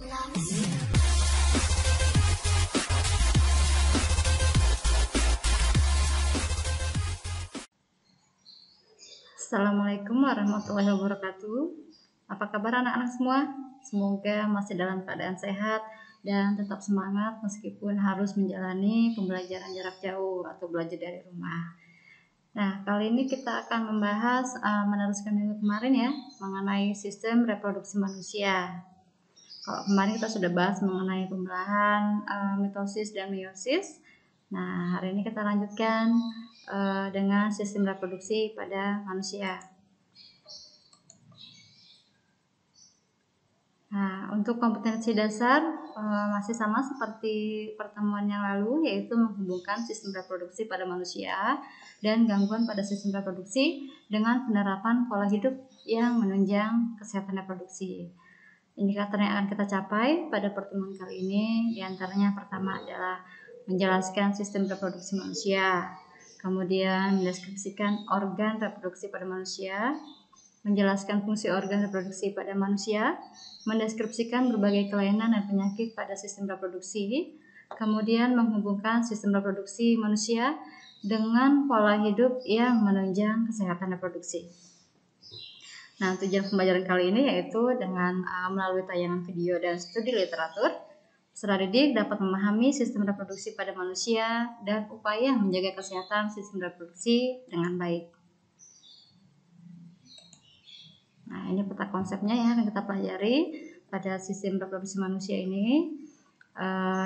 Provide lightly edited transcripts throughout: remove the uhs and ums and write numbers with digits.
Assalamualaikum warahmatullahi wabarakatuh. Apa kabar anak-anak semua? Semoga masih dalam keadaan sehat dan tetap semangat meskipun harus menjalani pembelajaran jarak jauh atau belajar dari rumah. Nah, kali ini kita akan membahas meneruskan minggu kemarin ya, mengenai sistem reproduksi manusia. Kalau kemarin kita sudah bahas mengenai pembelahan mitosis dan meiosis. Nah, hari ini kita lanjutkan dengan sistem reproduksi pada manusia. Nah, untuk kompetensi dasar masih sama seperti pertemuan yang lalu, yaitu menghubungkan sistem reproduksi pada manusia dan gangguan pada sistem reproduksi dengan penerapan pola hidup yang menunjang kesehatan reproduksi. Indikator yang akan kita capai pada pertemuan kali ini diantaranya pertama adalah menjelaskan sistem reproduksi manusia, kemudian mendeskripsikan organ reproduksi pada manusia, menjelaskan fungsi organ reproduksi pada manusia, mendeskripsikan berbagai kelainan dan penyakit pada sistem reproduksi, kemudian menghubungkan sistem reproduksi manusia dengan pola hidup yang menunjang kesehatan reproduksi. Nah, tujuan pembelajaran kali ini yaitu dengan melalui tayangan video dan studi literatur, peserta didik dapat memahami sistem reproduksi pada manusia dan upaya menjaga kesehatan sistem reproduksi dengan baik. Nah, ini peta konsepnya ya yang kita pelajari pada sistem reproduksi manusia ini,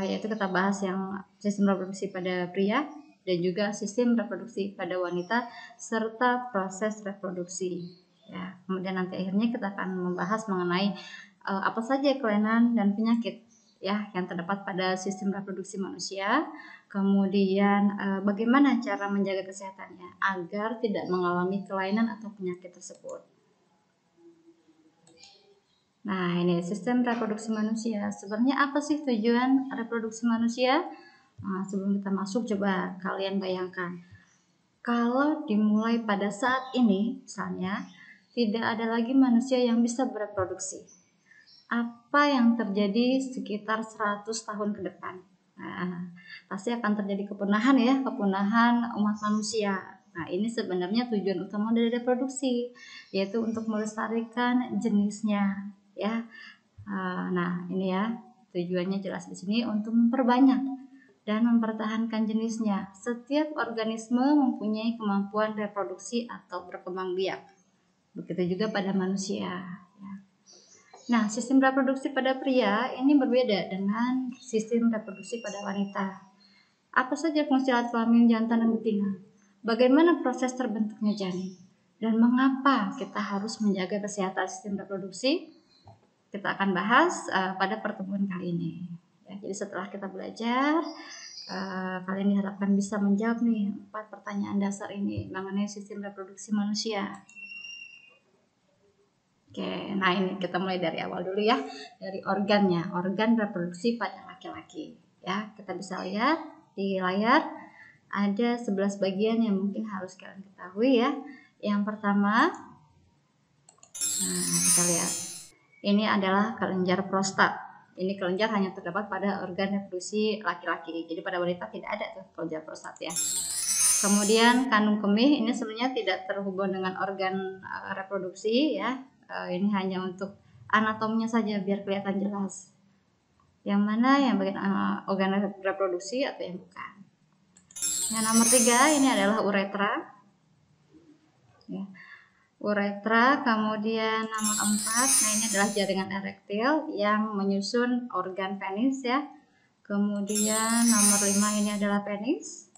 yaitu kita bahas yang sistem reproduksi pada pria dan juga sistem reproduksi pada wanita serta proses reproduksi. Ya, kemudian nanti akhirnya kita akan membahas mengenai apa saja kelainan dan penyakit ya yang terdapat pada sistem reproduksi manusia, kemudian bagaimana cara menjaga kesehatannya agar tidak mengalami kelainan atau penyakit tersebut. Nah, ini sistem reproduksi manusia. Sebenarnya apa sih tujuan reproduksi manusia? Nah, sebelum kita masuk, coba kalian bayangkan. Kalau dimulai pada saat ini, misalnya, tidak ada lagi manusia yang bisa bereproduksi. Apa yang terjadi sekitar 100 tahun ke depan? Nah, pasti akan terjadi kepunahan ya, kepunahan umat manusia. Nah, ini sebenarnya tujuan utama dari reproduksi, yaitu untuk melestarikan jenisnya. Ya, nah ini ya tujuannya jelas di sini untuk memperbanyak dan mempertahankan jenisnya. Setiap organisme mempunyai kemampuan reproduksi atau berkembang biak. Begitu juga pada manusia. Ya. Nah, sistem reproduksi pada pria ini berbeda dengan sistem reproduksi pada wanita. Apa saja fungsi alat kelamin jantan dan betina? Bagaimana proses terbentuknya janin? Dan mengapa kita harus menjaga kesehatan sistem reproduksi? Kita akan bahas pada pertemuan kali ini. Ya, jadi setelah kita belajar, kalian diharapkan bisa menjawab nih 4 pertanyaan dasar ini mengenai sistem reproduksi manusia. Oke, nah ini kita mulai dari awal dulu ya, dari organnya, organ reproduksi pada laki-laki. Ya, kita bisa lihat di layar ada 11 bagian yang mungkin harus kalian ketahui ya. Yang pertama, nah kita lihat. Ini adalah kelenjar prostat. Ini kelenjar hanya terdapat pada organ reproduksi laki-laki. Jadi pada wanita tidak ada tuh kelenjar prostat ya. Kemudian kandung kemih ini sebenarnya tidak terhubung dengan organ reproduksi ya. Ini hanya untuk anatominya saja biar kelihatan jelas. Yang mana yang bagian organ reproduksi atau yang bukan. Yang nomor 3 ini adalah uretra. Ya. Uretra, kemudian nomor 4, nah ini adalah jaringan erektil yang menyusun organ penis ya. Kemudian nomor 5 ini adalah penis.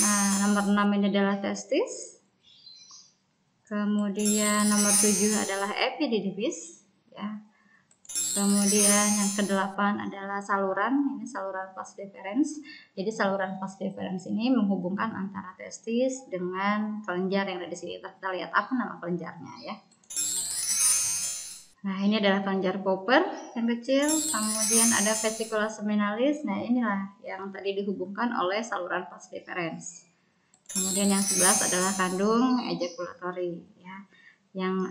Nah, nomor 6 ini adalah testis. Kemudian nomor 7 adalah epididimis ya. Kemudian yang ke-8 adalah saluran, ini saluran vas deferens. Jadi saluran vas deferens ini menghubungkan antara testis dengan kelenjar yang ada di sini. Kita lihat apa nama kelenjarnya ya. Nah, ini adalah kelenjar Popper yang kecil, kemudian ada vesicula seminalis. Nah, inilah yang tadi dihubungkan oleh saluran vas deferens. Kemudian yang 11 adalah kandung ejakulatory ya. Yang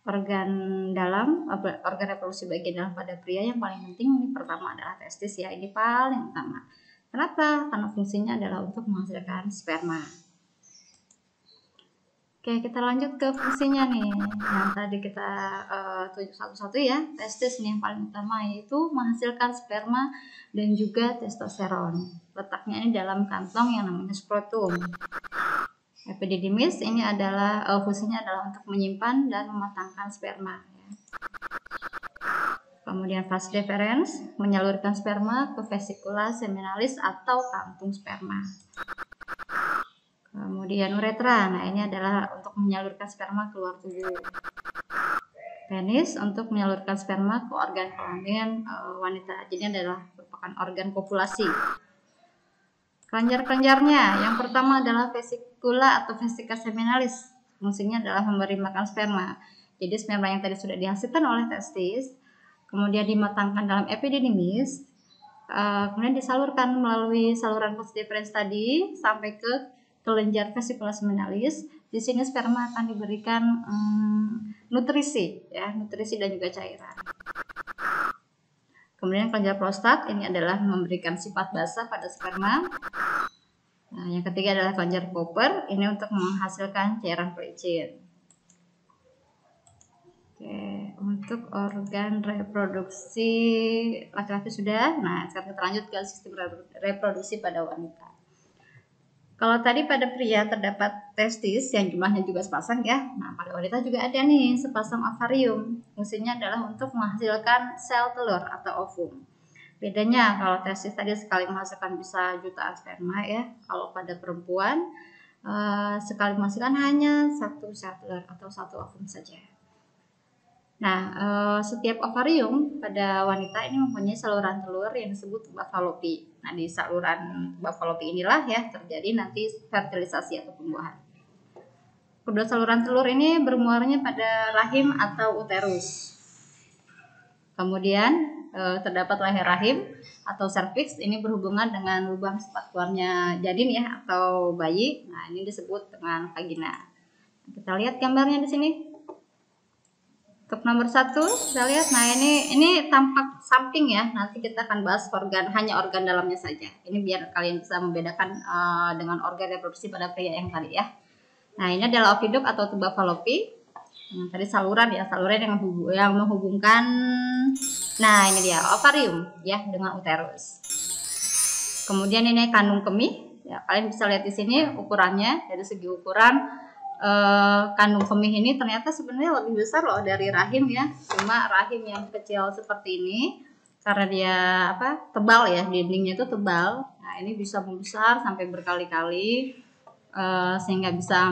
organ dalam, organ reproduksi bagian dalam pada pria yang paling penting ini pertama adalah testis ya, ini paling utama. Kenapa? Karena fungsinya adalah untuk menghasilkan sperma. Oke, kita lanjut ke fungsinya nih. Yang tadi kita tunjuk satu-satu ya. Testis nih yang paling utama, yaitu menghasilkan sperma dan juga testosteron. Letaknya ini dalam kantong yang namanya skrotum. Epididymis ini adalah fungsinya adalah untuk menyimpan dan mematangkan sperma. Ya. Kemudian vas deferens menyalurkan sperma ke vesikula seminalis atau kantung sperma. Kemudian uretra, nah ini adalah untuk menyalurkan sperma keluar tubuh. Penis untuk menyalurkan sperma ke organ kelamin wanita. Jadi adalah merupakan organ kopulasi. Kelenjar-kelenjarnya, yang pertama adalah vesikula atau vesika seminalis. Fungsinya adalah memberi makan sperma. Jadi sperma yang tadi sudah dihasilkan oleh testis, kemudian dimatangkan dalam epididymis, kemudian disalurkan melalui saluran vas deferens tadi sampai ke kelenjar vesikula seminalis. Di sini sperma akan diberikan nutrisi, ya, nutrisi dan juga cairan. Kemudian kelenjar prostat ini adalah memberikan sifat basah pada sperma. Nah, yang ketiga adalah kelenjar Cooper, ini untuk menghasilkan cairan pelicin. Oke, untuk organ reproduksi laki-laki sudah. Nah, sekarang kita lanjut ke sistem reproduksi pada wanita. Kalau tadi pada pria terdapat testis yang jumlahnya juga sepasang ya. Nah, pada wanita juga ada nih sepasang ovarium. Fungsinya adalah untuk menghasilkan sel telur atau ovum. Bedanya kalau testis tadi sekali menghasilkan bisa jutaan sperma ya. Kalau pada perempuan sekali menghasilkan hanya satu sel telur atau satu ovum saja. Nah, setiap ovarium pada wanita ini mempunyai saluran telur yang disebut tuba falopi. Nah, di saluran tuba falopi inilah ya terjadi nanti fertilisasi atau pembuahan. Kedua saluran telur ini bermuaranya pada rahim atau uterus. Kemudian terdapat leher rahim atau serviks, ini berhubungan dengan lubang tempat keluarnya janin ya atau bayi. Nah, ini disebut dengan vagina. Kita lihat gambarnya di sini. Untuk nomor 1 kita lihat, nah ini tampak samping ya. Nanti kita akan bahas hanya organ dalamnya saja. Ini biar kalian bisa membedakan dengan organ reproduksi pada pria yang tadi ya. Nah, ini adalah oviduk atau tuba falopi. Nah, tadi saluran ya, saluran yang menghubungkan. Nah, ini dia ovarium ya dengan uterus. Kemudian ini kandung kemih. Ya, kalian bisa lihat di sini ukurannya. Dari segi ukuran kandung kemih ini ternyata sebenarnya lebih besar loh dari rahim ya. Cuma rahim yang kecil seperti ini karena dia tebal ya, dindingnya itu tebal. Nah, ini bisa membesar sampai berkali-kali sehingga bisa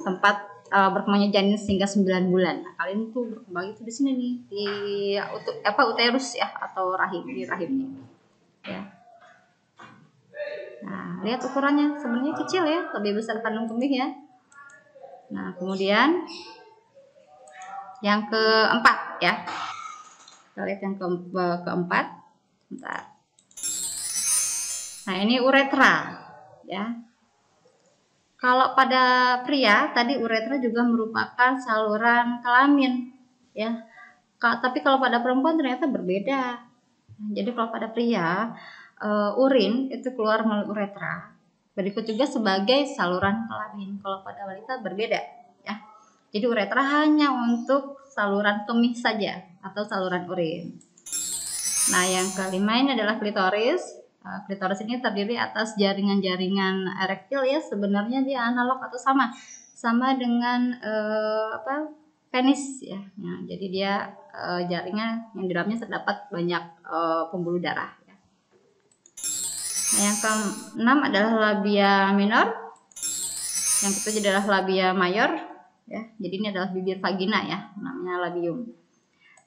tempat berkembangnya janin sehingga 9 bulan. Nah, kalian tuh berkembang itu di sini nih di uterus ya atau rahim, di rahimnya. Ya. Nah, lihat ukurannya sebenarnya kecil ya, lebih besar kandung kemih ya. Nah, kemudian yang keempat ya. Kita lihat yang keempat. Bentar. Nah, ini uretra ya. Kalau pada pria tadi uretra juga merupakan saluran kelamin ya. Tapi kalau pada perempuan ternyata berbeda. Jadi kalau pada pria urin itu keluar melalui uretra. Berikut juga sebagai saluran kelamin. Kalau pada wanita berbeda ya. Jadi uretra hanya untuk saluran kemih saja atau saluran urin. Nah, yang kelima ini adalah klitoris. Klitoris ini terdiri atas jaringan-jaringan erektil ya. Sebenarnya dia analog atau sama dengan penis ya. Nah, jadi dia jaringan yang di dalamnya terdapat banyak pembuluh darah. Nah, yang keenam adalah labia minor. Yang ketujuh adalah labia mayor ya. Jadi ini adalah bibir vagina ya, namanya labium.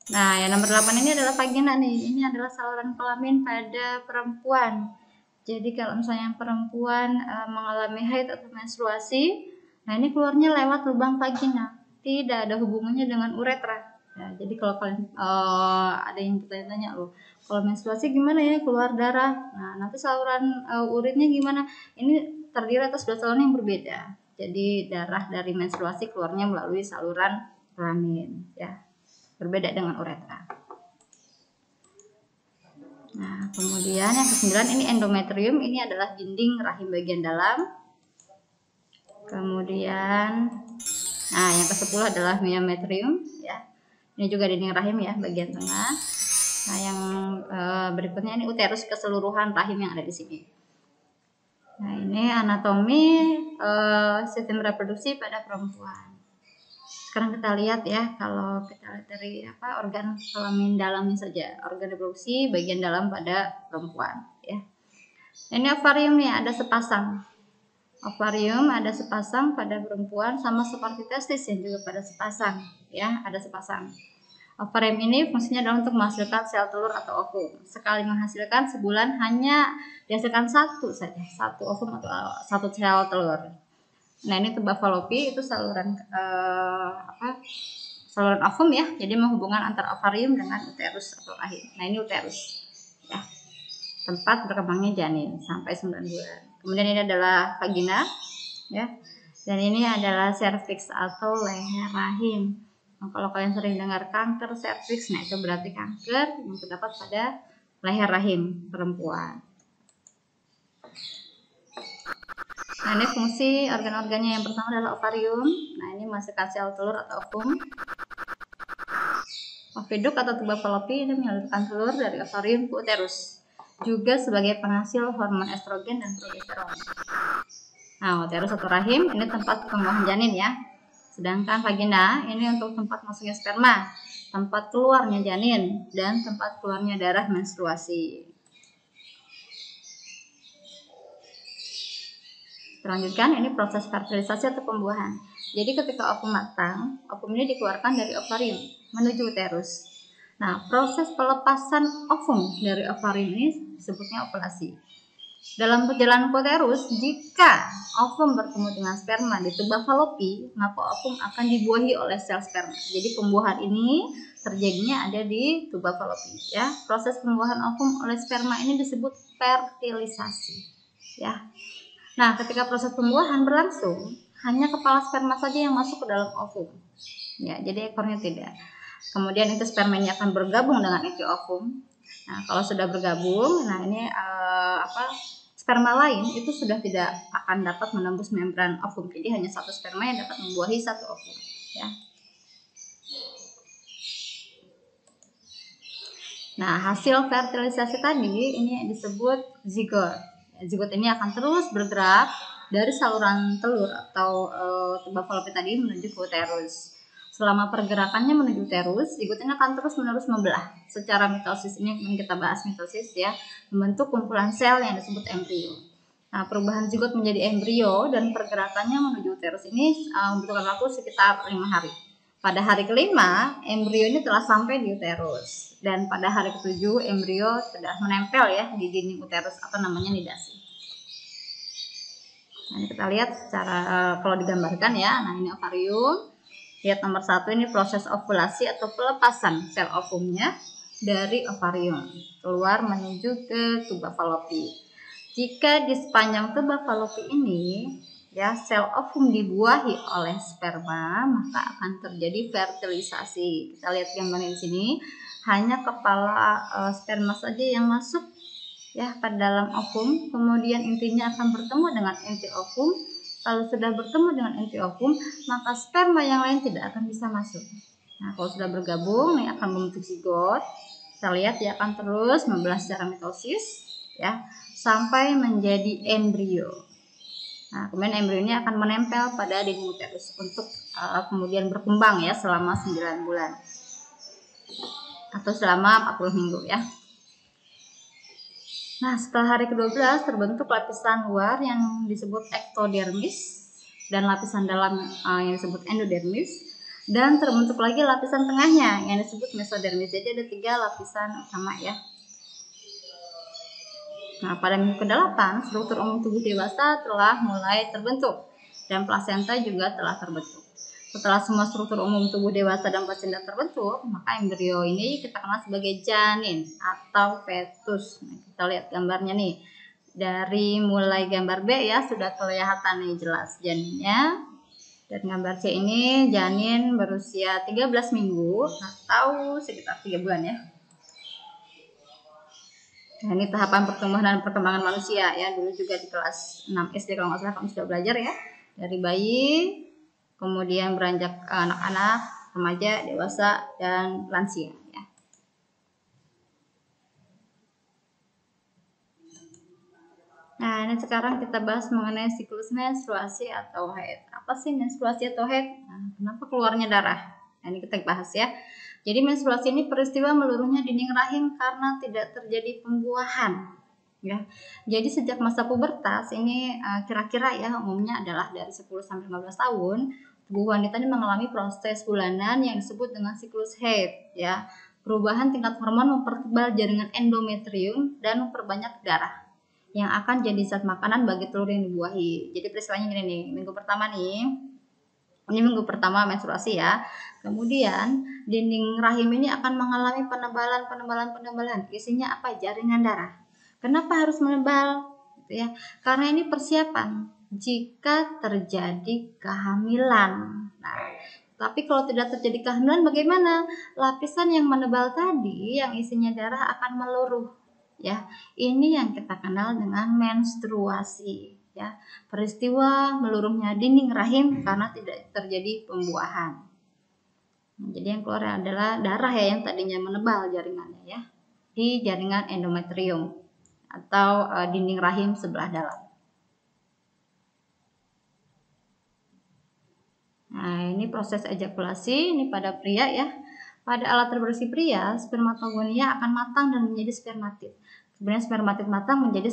Nah, yang nomor 8 ini adalah vagina nih. Ini adalah saluran kelamin pada perempuan. Jadi kalau misalnya perempuan mengalami haid atau menstruasi, nah ini keluarnya lewat lubang vagina. Tidak ada hubungannya dengan uretra. Ya, jadi kalau kalian ada yang bertanya-tanya loh, kalau menstruasi gimana ya keluar darah? Nah, nanti saluran urinnya gimana? Ini terdiri atas 2 saluran yang berbeda. Jadi darah dari menstruasi keluarnya melalui saluran kelamin, ya. Berbeda dengan uretra. Nah, kemudian yang ke-9 ini endometrium, ini adalah dinding rahim bagian dalam. Kemudian nah, yang ke-10 adalah myometrium, ya. Ini juga dinding rahim ya, bagian tengah. Nah, yang berikutnya ini uterus keseluruhan rahim yang ada di sini. Nah, ini anatomi sistem reproduksi pada perempuan. Sekarang kita lihat ya, kalau kita lihat dari organ kelamin dalamnya saja, organ reproduksi bagian dalam pada perempuan, ya. Ini ovarium nih, ada sepasang. Ovarium ada sepasang pada perempuan, sama seperti testis yang juga pada sepasang, ya, ada sepasang. Ovarium ini fungsinya adalah untuk menghasilkan sel telur atau ovum. Sekali menghasilkan sebulan hanya dihasilkan satu saja, satu ovum atau satu sel telur. Nah, ini tuba fallopi, itu saluran saluran ovum ya, jadi menghubungkan antara ovarium dengan uterus atau rahim. Nah, ini uterus, ya, tempat berkembangnya janin sampai 9 bulan. Kemudian ini adalah vagina, ya, dan ini adalah serviks atau leher rahim. Nah, kalau kalian sering dengar kanker serviks, nah itu berarti kanker yang terdapat pada leher rahim perempuan. Nah, ini fungsi organ-organnya. Yang pertama adalah ovarium. Nah, ini menghasilkan sel telur atau ovum. Oviduk atau tuba fallopi ini menyalurkan telur dari ovarium ke uterus, juga sebagai penghasil hormon estrogen dan progesteron. Nah, uterus atau rahim ini tempat pembuahan janin ya. Sedangkan vagina ini untuk tempat masuknya sperma, tempat keluarnya janin, dan tempat keluarnya darah menstruasi. Selanjutkan, ini proses fertilisasi atau pembuahan. Jadi ketika ovum matang, ovum ini dikeluarkan dari ovarium menuju uterus. Nah, proses pelepasan ovum dari ovarium ini disebutnya ovulasi. Dalam perjalanan ke uterus, jika ovum bertemu dengan sperma di tuba fallopi, maka ovum akan dibuahi oleh sel sperma. Jadi pembuahan ini terjadinya ada di tuba fallopi, ya. Proses pembuahan ovum oleh sperma ini disebut fertilisasi, ya. Nah, ketika proses pembuahan berlangsung, hanya kepala sperma saja yang masuk ke dalam ovum, ya. Jadi ekornya tidak. Kemudian itu sperma ini akan bergabung dengan inti ovum. Nah, kalau sudah bergabung, nah ini sperma lain itu sudah tidak akan dapat menembus membran ovum. Jadi hanya satu sperma yang dapat membuahi satu ovum, ya. Nah, hasil fertilisasi tadi ini disebut zigot. Zigot ini akan terus bergerak dari saluran telur atau tuba fallopi tadi menuju ke uterus. Selama pergerakannya menuju uterus, zigot ini akan terus-menerus membelah. Secara mitosis ini kita bahas mitosis ya, membentuk kumpulan sel yang disebut embrio. Nah, perubahan zigot menjadi embrio dan pergerakannya menuju uterus ini membutuhkan waktu sekitar 5 hari. Pada hari kelima, embrio ini telah sampai di uterus, dan pada hari ke-7 embrio sudah menempel ya di dinding uterus atau namanya nidasi. Nah, ini kita lihat secara kalau digambarkan ya. Nah, ini ovarium. Lihat nomor 1, ini proses ovulasi atau pelepasan sel ovumnya dari ovarium keluar menuju ke tuba fallopi. Jika di sepanjang tuba fallopi ini ya sel ovum dibuahi oleh sperma, maka akan terjadi fertilisasi. Kita lihat gambarnya di sini, hanya kepala sperma saja yang masuk ya ke dalam ovum, kemudian intinya akan bertemu dengan inti ovum. Kalau sudah bertemu dengan inti ovum, maka sperma yang lain tidak akan bisa masuk. Nah, kalau sudah bergabung, ini akan membentuk zigot. Kita lihat dia akan terus membelah secara mitosis, ya, sampai menjadi embrio. Nah, kemudian embrio ini akan menempel pada dinding uterus untuk kemudian berkembang ya selama 9 bulan atau selama 40 minggu ya. Nah, setelah hari ke-12 terbentuk lapisan luar yang disebut ektodermis dan lapisan dalam yang disebut endodermis, dan terbentuk lagi lapisan tengahnya yang disebut mesodermis. Jadi ada 3 lapisan utama ya. Nah, pada minggu ke-8 struktur umum tubuh dewasa telah mulai terbentuk dan plasenta juga telah terbentuk. Setelah semua struktur umum tubuh dewasa dan plasenta terbentuk, maka embrio ini kita kenal sebagai janin atau fetus. Nah, kita lihat gambarnya nih. Dari mulai gambar B ya sudah kelihatan nih jelas janinnya. Dan gambar C ini janin berusia 13 minggu atau sekitar 3 bulan ya. Nah, ini tahapan pertumbuhan dan perkembangan manusia ya. Dulu juga di kelas 6 SD kalau nggak salah kamu sudah belajar ya. Dari bayi, kemudian beranjak anak-anak, remaja, dewasa, dan lansia ya. Nah, ini sekarang kita bahas mengenai siklus menstruasi atau haid. Apa sih menstruasi atau haid? Nah, kenapa keluarnya darah? Nah, ini kita bahas ya. Jadi menstruasi ini peristiwa meluruhnya dinding rahim karena tidak terjadi pembuahan. Ya. Jadi sejak masa pubertas ini kira-kira ya umumnya adalah dari 10 sampai 15 tahun, tubuh wanita ini mengalami proses bulanan yang disebut dengan siklus haid ya. Perubahan tingkat hormon mempertebal jaringan endometrium dan memperbanyak darah yang akan jadi zat makanan bagi telur yang dibuahi. Jadi peristiwanya gini nih, minggu pertama nih, ini minggu pertama menstruasi ya. Kemudian dinding rahim ini akan mengalami penebalan. Isinya apa? Jaringan darah. Kenapa harus menebal? Gitu ya. Karena ini persiapan jika terjadi kehamilan. Nah, tapi kalau tidak terjadi kehamilan bagaimana? Lapisan yang menebal tadi yang isinya darah akan meluruh. Ya, ini yang kita kenal dengan menstruasi ya, peristiwa meluruhnya dinding rahim karena tidak terjadi pembuahan. Nah, jadi yang keluar adalah darah ya yang tadinya menebal jaringannya ya di jaringan endometrium atau dinding rahim sebelah dalam. Nah, ini proses ejakulasi ini pada pria ya. Pada alat reproduksi pria, spermatogonia akan matang dan menjadi spermatid. Sebenarnya spermatid matang menjadi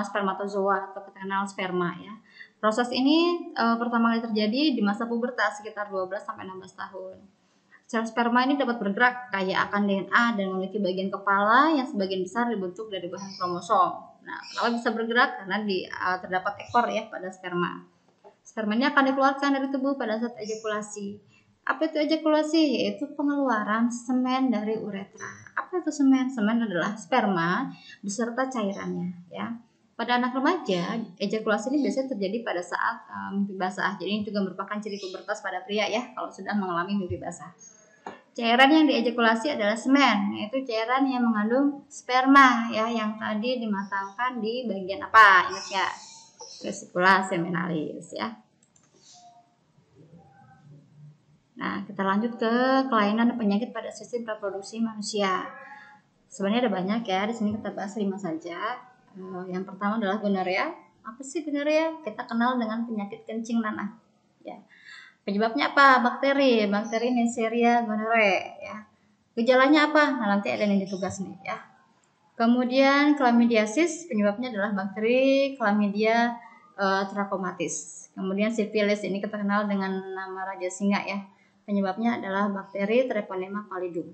spermatozoa atau kita kenal sperma ya. Proses ini pertama kali terjadi di masa pubertas sekitar 12 sampai 16 tahun. Sel sperma ini dapat bergerak kaya akan DNA dan memiliki bagian kepala yang sebagian besar dibentuk dari bahan kromosom. Nah, kenapa bisa bergerak? Karena terdapat ekor ya pada sperma. Spermanya akan dikeluarkan dari tubuh pada saat ejakulasi. Apa itu ejakulasi? Yaitu pengeluaran semen dari uretra. Apa itu semen? Semen adalah sperma beserta cairannya ya. Pada anak remaja, ejakulasi ini biasanya terjadi pada saat mimpi basah. Jadi ini juga merupakan ciri pubertas pada pria ya kalau sudah mengalami mimpi basah. Cairan yang diejakulasi adalah semen, yaitu cairan yang mengandung sperma ya yang tadi dimatangkan di bagian apa? Ingat nggak? Vesicula seminalis ya. Nah, kita lanjut ke kelainan penyakit pada sistem reproduksi manusia. Sebenarnya ada banyak ya, di sini kita bahas 5 saja. Yang pertama adalah gonorea. Apa sih gonorea? Kita kenal dengan penyakit kencing nanah. Ya. Penyebabnya apa? Bakteri Neisseria gonorrhoeae ya. Gejalanya apa? Nah, nanti ada yang ditugas nih ya. Kemudian chlamydiasis, penyebabnya adalah bakteri Chlamydia trachomatis. Kemudian sifilis, ini kita kenal dengan nama raja singa ya. Penyebabnya adalah bakteri Treponema pallidum.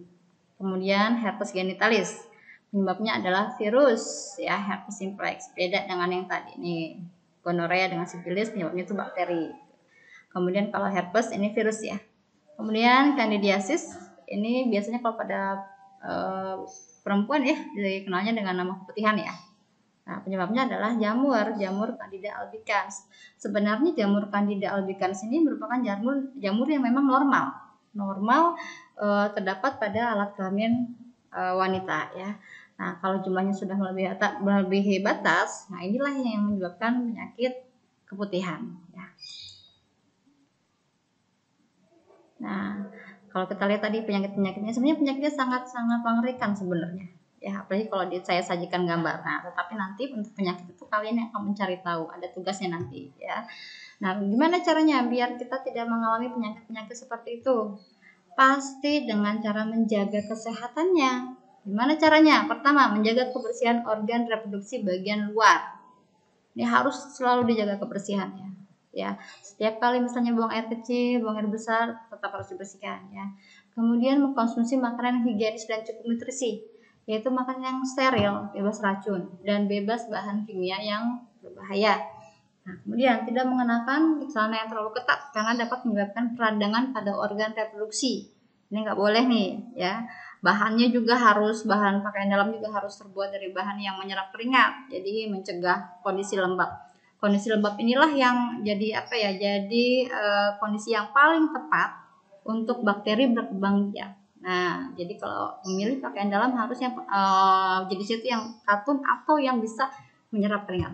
Kemudian herpes genitalis, penyebabnya adalah virus ya, herpes simplex. Beda dengan yang tadi nih, gonorea dengan sifilis penyebabnya itu bakteri. Kemudian kalau herpes ini virus ya. Kemudian candidiasis ini biasanya kalau pada perempuan ya dikenalnya dengan nama keputihan ya. Nah, penyebabnya adalah jamur Candida albicans. Sebenarnya jamur Candida albicans ini merupakan jamur yang memang normal terdapat pada alat kelamin wanita ya. Nah, kalau jumlahnya sudah melebihi batas, nah inilah yang menyebabkan penyakit keputihan ya. Nah, kalau kita lihat tadi penyakitnya, sebenarnya penyakitnya sangat-sangat mengerikan sebenarnya. Ya, apalagi kalau saya sajikan gambar. Nah, tetapi nanti untuk penyakit itu kalian yang akan mencari tahu, ada tugasnya nanti ya. Nah, gimana caranya biar kita tidak mengalami penyakit-penyakit seperti itu? Pasti dengan cara menjaga kesehatannya. Gimana caranya? Pertama, menjaga kebersihan organ reproduksi bagian luar. Ini harus selalu dijaga kebersihannya. Ya, setiap kali misalnya buang air kecil, buang air besar, tetap harus dibersihkan ya. Kemudian mengkonsumsi makanan yang higienis dan cukup nutrisi, yaitu makanan yang steril, bebas racun, dan bebas bahan kimia yang berbahaya. Nah, kemudian tidak mengenakan celana yang terlalu ketat karena dapat menyebabkan peradangan pada organ reproduksi. Ini nggak boleh nih, ya. Bahannya juga bahan pakaian dalam juga harus terbuat dari bahan yang menyerap keringat, jadi mencegah kondisi lembab. Kondisi lembab inilah yang jadi kondisi yang paling tepat untuk bakteri berkembang biak. Nah, jadi kalau memilih pakaian dalam harusnya jenis itu yang katun atau yang bisa menyerap keringat.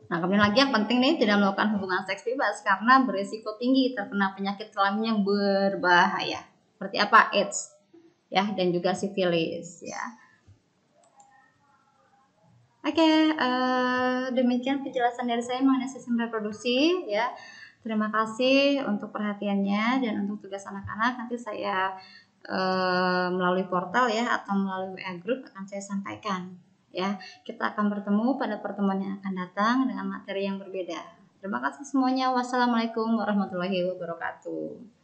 Nah, kemudian lagi yang penting nih, tidak melakukan hubungan seks bebas karena berisiko tinggi terkena penyakit kelamin yang berbahaya. Seperti apa? AIDS, ya, dan juga sifilis, ya. Oke, demikian penjelasan dari saya mengenai sistem reproduksi, ya. Terima kasih untuk perhatiannya, dan untuk tugas anak-anak nanti saya melalui portal ya atau melalui WA group akan saya sampaikan. Ya, kita akan bertemu pada pertemuan yang akan datang dengan materi yang berbeda. Terima kasih semuanya. Wassalamualaikum warahmatullahi wabarakatuh.